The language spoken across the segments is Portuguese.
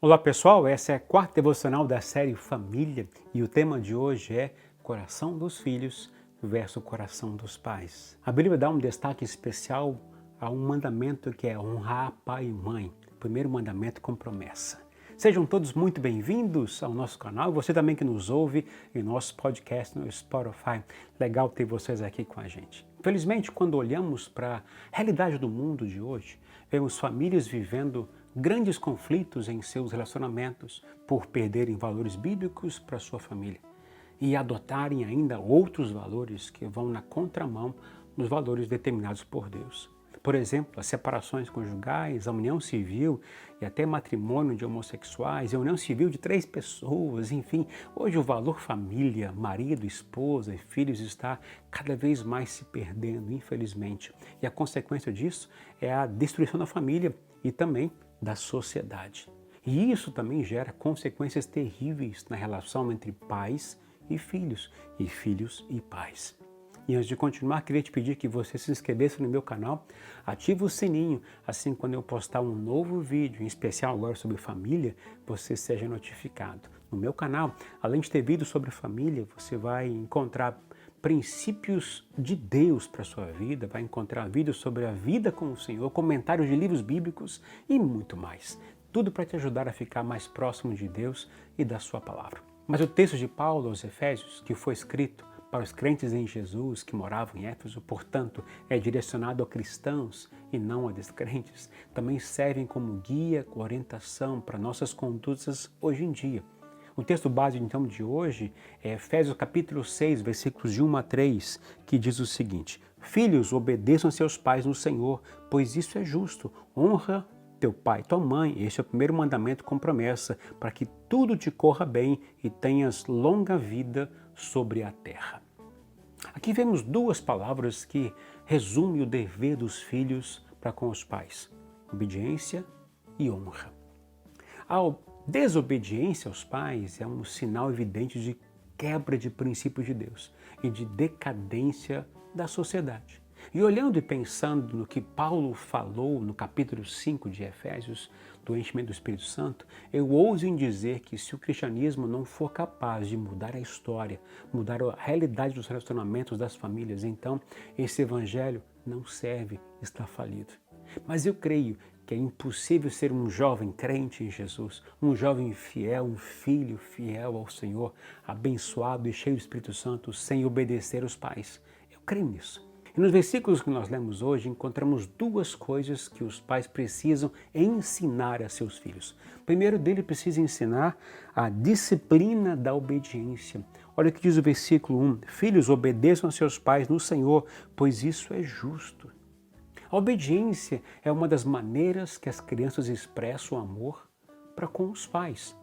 Olá pessoal, essa é a quarta devocional da série Família e o tema de hoje é Coração dos Filhos versus Coração dos Pais. A Bíblia dá um destaque especial a um mandamento que é honrar pai e mãe, o primeiro mandamento com promessa. Sejam todos muito bem-vindos ao nosso canal, você também que nos ouve em nosso podcast no Spotify. Legal ter vocês aqui com a gente. Infelizmente, quando olhamos para a realidade do mundo de hoje, vemos famílias vivendo grandes conflitos em seus relacionamentos por perderem valores bíblicos para sua família e adotarem ainda outros valores que vão na contramão dos valores determinados por Deus. Por exemplo, as separações conjugais, a união civil e até matrimônio de homossexuais, a união civil de 3 pessoas, enfim. Hoje o valor família, marido, esposa e filhos está cada vez mais se perdendo, infelizmente. E a consequência disso é a destruição da família e também da sociedade. E isso também gera consequências terríveis na relação entre pais e filhos e pais. E antes de continuar, queria te pedir que você se inscrevesse no meu canal, ative o sininho, assim quando eu postar um novo vídeo, em especial agora sobre família, você seja notificado. No meu canal, além de ter vídeos sobre família, você vai encontrar princípios de Deus para a sua vida, vai encontrar vídeos sobre a vida com o Senhor, comentários de livros bíblicos e muito mais. Tudo para te ajudar a ficar mais próximo de Deus e da sua palavra. Mas o texto de Paulo aos Efésios, que foi escrito para os crentes em Jesus que moravam em Éfeso, portanto, é direcionado a cristãos e não a descrentes, também servem como guia, orientação para nossas condutas hoje em dia. O texto base, então, de hoje é Efésios capítulo 6, versículos de 1 a 3, que diz o seguinte: Filhos, obedeçam a seus pais no Senhor, pois isso é justo. Honra teu pai e tua mãe, este é o primeiro mandamento com promessa, para que tudo te corra bem e tenhas longa vida sobre a terra. Aqui vemos duas palavras que resumem o dever dos filhos para com os pais: obediência e honra. A desobediência aos pais é um sinal evidente de quebra de princípios de Deus e de decadência da sociedade. E olhando e pensando no que Paulo falou no capítulo 5 de Efésios, do enchimento do Espírito Santo, eu ouso em dizer que se o cristianismo não for capaz de mudar a história, mudar a realidade dos relacionamentos das famílias, então esse evangelho não serve, está falido. Mas eu creio que é impossível ser um jovem crente em Jesus, um jovem fiel, um filho fiel ao Senhor, abençoado e cheio do Espírito Santo, sem obedecer aos pais. Eu creio nisso. E nos versículos que nós lemos hoje, encontramos duas coisas que os pais precisam ensinar a seus filhos. O primeiro dele precisa ensinar a disciplina da obediência. Olha o que diz o versículo 1. Filhos, obedeçam a seus pais no Senhor, pois isso é justo. A obediência é uma das maneiras que as crianças expressam o amor para com os pais.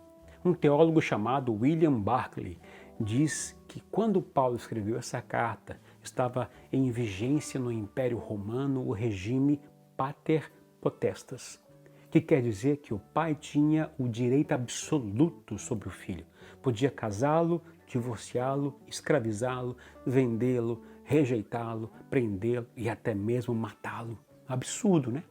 Um teólogo chamado William Barclay diz que quando Paulo escreveu essa carta, estava em vigência no Império Romano o regime pater potestas, que quer dizer que o pai tinha o direito absoluto sobre o filho. Podia casá-lo, divorciá-lo, escravizá-lo, vendê-lo, rejeitá-lo, prendê-lo e até mesmo matá-lo. Absurdo, né?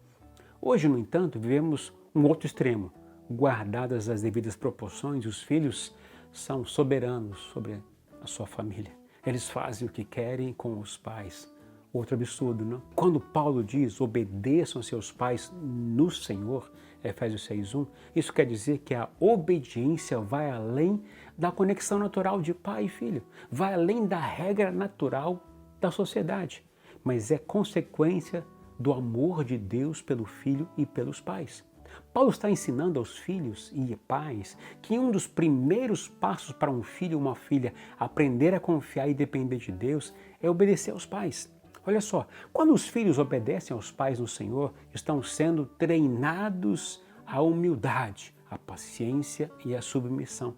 Hoje, no entanto, vivemos um outro extremo. Guardadas as devidas proporções, os filhos são soberanos sobre a sua família. Eles fazem o que querem com os pais. Outro absurdo, não? Quando Paulo diz obedeçam seus pais no Senhor, Efésios 6:1, isso quer dizer que a obediência vai além da conexão natural de pai e filho, vai além da regra natural da sociedade, mas é consequência do amor de Deus pelo filho e pelos pais. Paulo está ensinando aos filhos e pais que um dos primeiros passos para um filho ou uma filha aprender a confiar e depender de Deus é obedecer aos pais. Olha só, quando os filhos obedecem aos pais no Senhor, estão sendo treinados à humildade, à paciência e à submissão.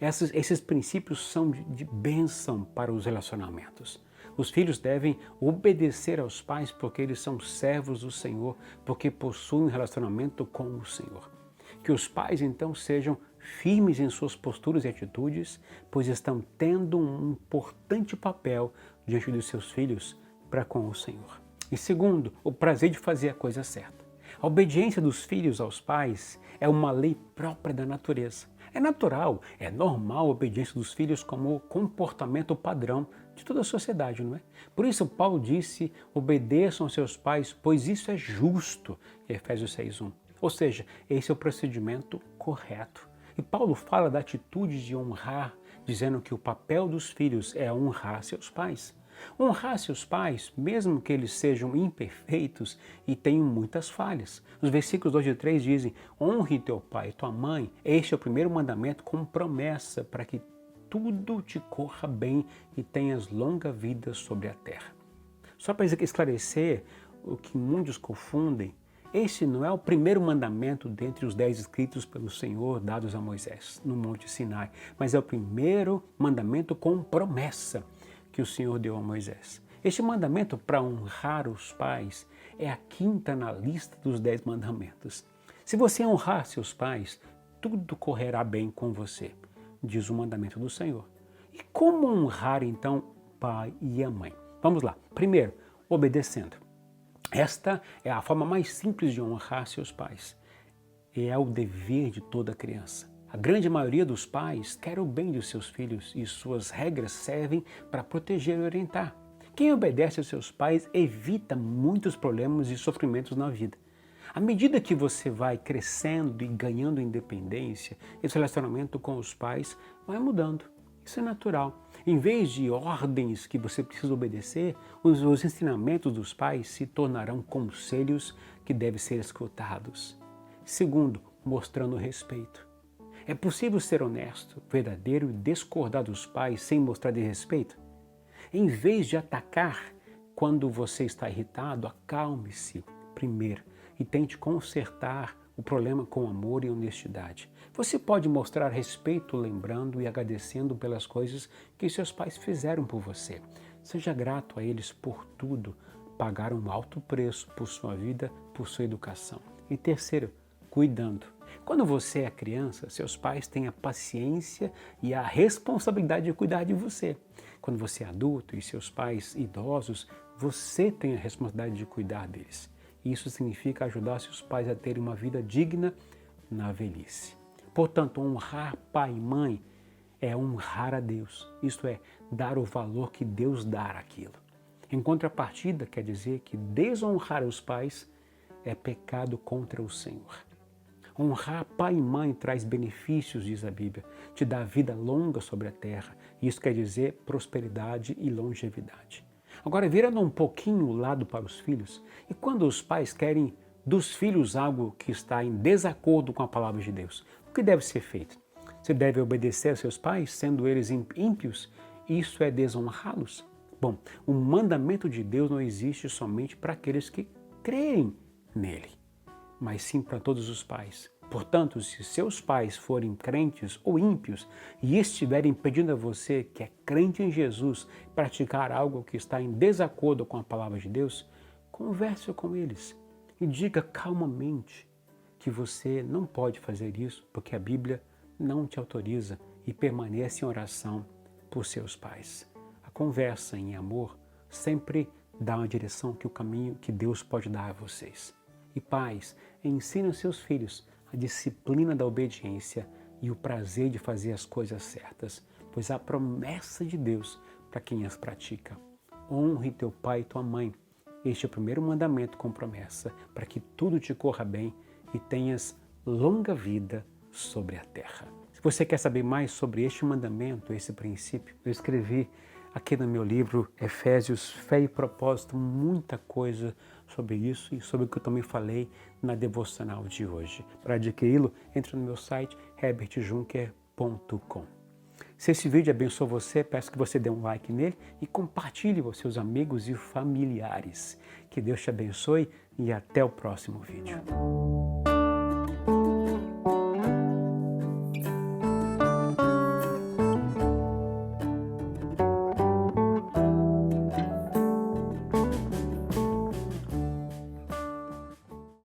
Esses princípios são de bênção para os relacionamentos. Os filhos devem obedecer aos pais porque eles são servos do Senhor, porque possuem um relacionamento com o Senhor. Que os pais, então, sejam firmes em suas posturas e atitudes, pois estão tendo um importante papel diante dos seus filhos para com o Senhor. E segundo, o prazer de fazer a coisa certa. A obediência dos filhos aos pais é uma lei própria da natureza. É natural, é normal a obediência dos filhos como comportamento padrão de toda a sociedade, não é? Por isso Paulo disse, obedeçam aos seus pais, pois isso é justo, em Efésios 6:1. Ou seja, esse é o procedimento correto. E Paulo fala da atitude de honrar, dizendo que o papel dos filhos é honrar seus pais. Honrar seus pais, mesmo que eles sejam imperfeitos e tenham muitas falhas. Os versículos 2 e 3 dizem, honre teu pai e tua mãe. Este é o primeiro mandamento com promessa para que tudo te corra bem e tenhas longa vida sobre a terra. Só para esclarecer o que muitos confundem, esse não é o primeiro mandamento dentre os 10 escritos pelo Senhor dados a Moisés no Monte Sinai, mas é o primeiro mandamento com promessa que o Senhor deu a Moisés. Este mandamento para honrar os pais é a quinta na lista dos 10 mandamentos. Se você honrar seus pais, tudo correrá bem com você, diz o mandamento do Senhor. E como honrar então o pai e a mãe? Vamos lá. Primeiro, obedecendo. Esta é a forma mais simples de honrar seus pais. E é o dever de toda criança. A grande maioria dos pais quer o bem dos seus filhos e suas regras servem para proteger e orientar. Quem obedece aos seus pais evita muitos problemas e sofrimentos na vida. À medida que você vai crescendo e ganhando independência, esse relacionamento com os pais vai mudando. Isso é natural. Em vez de ordens que você precisa obedecer, os ensinamentos dos pais se tornarão conselhos que devem ser escutados. Segundo, mostrando respeito. É possível ser honesto, verdadeiro e discordar dos pais sem mostrar desrespeito? Em vez de atacar quando você está irritado, acalme-se primeiro e tente consertar o problema com amor e honestidade. Você pode mostrar respeito lembrando e agradecendo pelas coisas que seus pais fizeram por você. Seja grato a eles por tudo, pagaram um alto preço por sua vida, por sua educação. E terceiro, cuidando. Quando você é criança, seus pais têm a paciência e a responsabilidade de cuidar de você. Quando você é adulto e seus pais idosos, você tem a responsabilidade de cuidar deles. Isso significa ajudar seus pais a terem uma vida digna na velhice. Portanto, honrar pai e mãe é honrar a Deus. Isto é, dar o valor que Deus dá àquilo. Em contrapartida, quer dizer que desonrar os pais é pecado contra o Senhor. Honrar pai e mãe traz benefícios, diz a Bíblia, te dá vida longa sobre a terra. Isso quer dizer prosperidade e longevidade. Agora, virando um pouquinho o lado para os filhos, e quando os pais querem dos filhos algo que está em desacordo com a palavra de Deus, o que deve ser feito? Você deve obedecer a seus pais, sendo eles ímpios? Isso é desonrá-los? Bom, o mandamento de Deus não existe somente para aqueles que creem nele, mas sim para todos os pais. Portanto, se seus pais forem crentes ou ímpios e estiverem pedindo a você que é crente em Jesus praticar algo que está em desacordo com a palavra de Deus, converse com eles e diga calmamente que você não pode fazer isso porque a Bíblia não te autoriza e permanece em oração por seus pais. A conversa em amor sempre dá uma direção que o caminho que Deus pode dar a vocês. E pais, ensinem seus filhos a disciplina da obediência e o prazer de fazer as coisas certas, pois há promessa de Deus para quem as pratica. Honre teu pai e tua mãe. Este é o primeiro mandamento com promessa, para que tudo te corra bem e tenhas longa vida sobre a terra. Se você quer saber mais sobre este mandamento, esse princípio, eu escrevi aqui no meu livro Efésios, Fé e Propósito, muita coisa sobre isso e sobre o que eu também falei na devocional de hoje. Para adquiri-lo, entre no meu site herbertjunker.com. Se esse vídeo abençoou você, peço que você dê um like nele e compartilhe com seus amigos e familiares. Que Deus te abençoe e até o próximo vídeo.